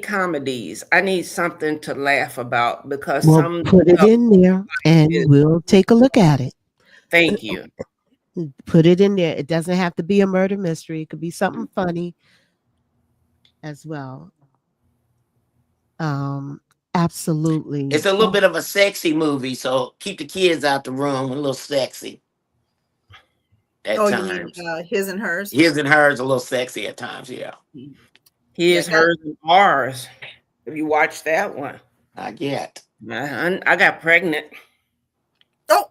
comedies. I need something to laugh about because Well, some. put it in there and we'll take a look at it. Thank you. Put it in there. It doesn't have to be a murder mystery. It could be something funny as well. Absolutely. It's a little bit of a sexy movie, so keep the kids out the room. A little sexy at Oh, you mean times. His and Hers? His and Hers a little sexy at times. Yeah, His, hers, and ours. Have you watched that one? not yet. I got pregnant. Oh.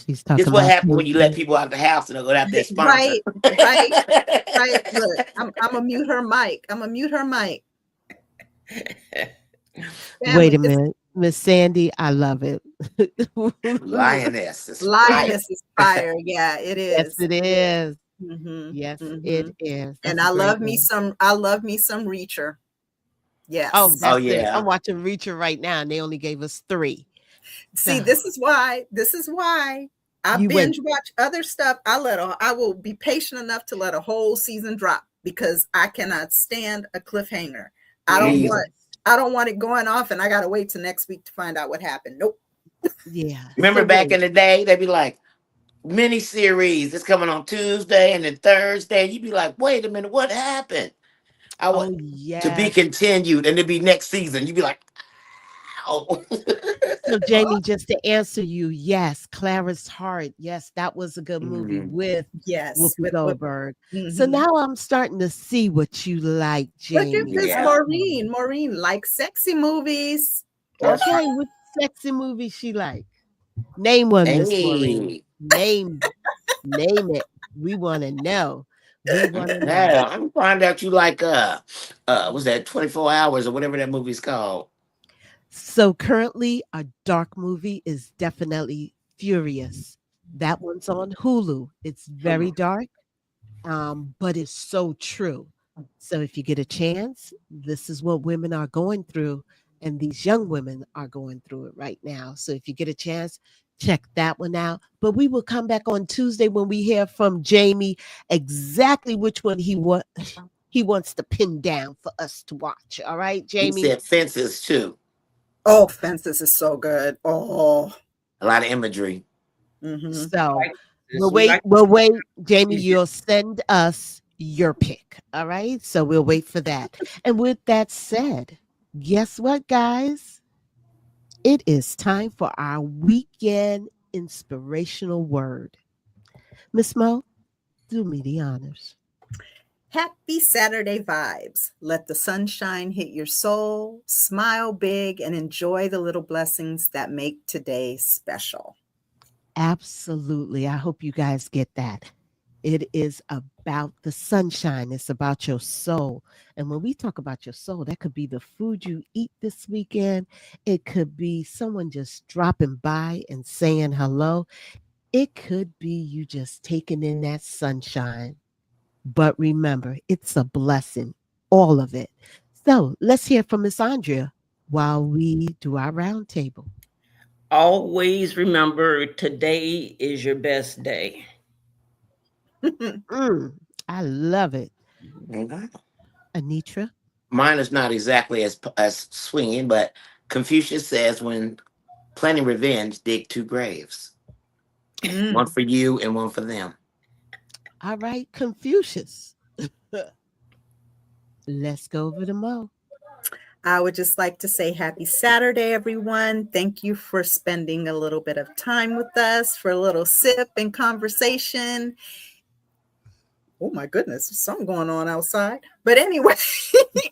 She's talking This is what about happens when you let people out the house and they go out their sponsor. Right, right. Look, I'm gonna mute her mic. Wait a minute. Miss Sandy, I love it. Lioness. Lioness is fire. Yeah, it is. Yes, it is. Mhm, Yes, mhm. it is. And That's I a great love me one. some. I love me some Reacher. Yes. Oh, that's it. yeah. I'm watching Reacher right now, and they only gave us 3. See, So, this is why I You binge wait. watch other stuff. I will be patient enough to let a whole season drop because I cannot stand a cliffhanger. I don't want it going off and I gotta wait till next week to find out what happened. Nope. Yeah. Remember So back wait. in the day, they'd be like, mini series. It's coming on Tuesday and then Thursday. You'd be like, wait a minute, what happened? Oh, To be yes. continued, and it'd be next season. You'd be like, ow. So, Jamie, just to answer you, yes, Clara's Heart. Yes, that was a good movie Mhm. with Yes. Whoopi Goldberg. So Mhm. now I'm starting to see what you like, Look Jamie. at this, Yeah. Maureen. Maureen likes sexy movies. Okay, what sexy movie she like? Name one, Miss Maureen. Hey. Name it. We want to know. We want to know. Yeah, I'm find out you like what's that 24 hours or whatever that movie's called. So currently, a dark movie is definitely Furious. That one's on Hulu. It's very dark, but it's so true. So if you get a chance, this is what women are going through, and these young women are going through it right now. So if you get a chance, check that one out. But we will come back on Tuesday when we hear from Jamie exactly which one he wants to pin down for us to watch. All right, He Jamie? said Fences too. Oh, Fences is so good. Oh. A lot of imagery. Mhm. So we'll wait, Jamie. You'll send us your pick. All right. So we'll wait for that. And with that said, guess what, guys? It is time for our weekend inspirational word. Miss Mo, do me the honors. Happy Saturday vibes. Let the sunshine hit your soul, smile big, and enjoy the little blessings that make today special. Absolutely. I hope you guys get that. It is about the sunshine. It's about your soul. And when we talk about your soul, that could be the food you eat this weekend. It could be someone just dropping by and saying hello. It could be you just taking in that sunshine. But remember, it's a blessing, all of it. So let's hear from Miss Andrea while we do our roundtable. Always remember today is your best day. I love it. Okay. Anitra? Mine is not exactly as swinging, but Confucius says, when planning revenge, dig 2 graves. One for you and one for them. All right, Confucius. Let's go over to Mo. I would just like to say happy Saturday, everyone. Thank you for spending a little bit of time with us for a little sip and conversation. Oh my goodness, there's something going on outside. But anyway,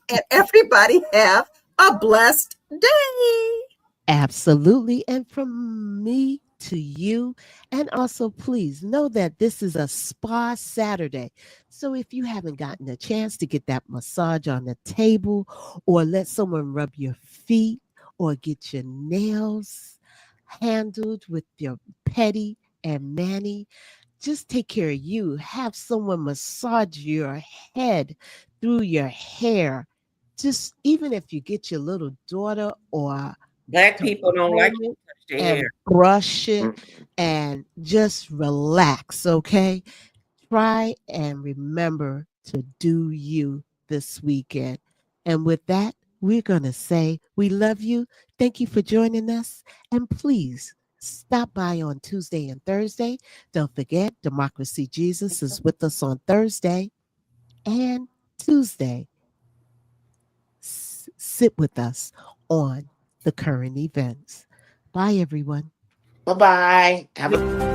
and everybody have a blessed day. Absolutely. And from me to you. And also, please know that this is a spa Saturday. So if you haven't gotten a chance to get that massage on the table, or let someone rub your feet, or get your nails handled with your pedi and mani, just take care of you. Have someone massage your head through your hair. Just even if you get your little daughter or Black people don't like to touch their and hair. brush it and just relax, okay? Try and remember to do you this weekend. And with that, we're going to say we love you. Thank you for joining us. And please stop by on Tuesday and Thursday. Don't forget, Democracy Jesus is with us on Thursday and Tuesday. Sit with us on the current events. Bye, everyone. Bye-bye. Have a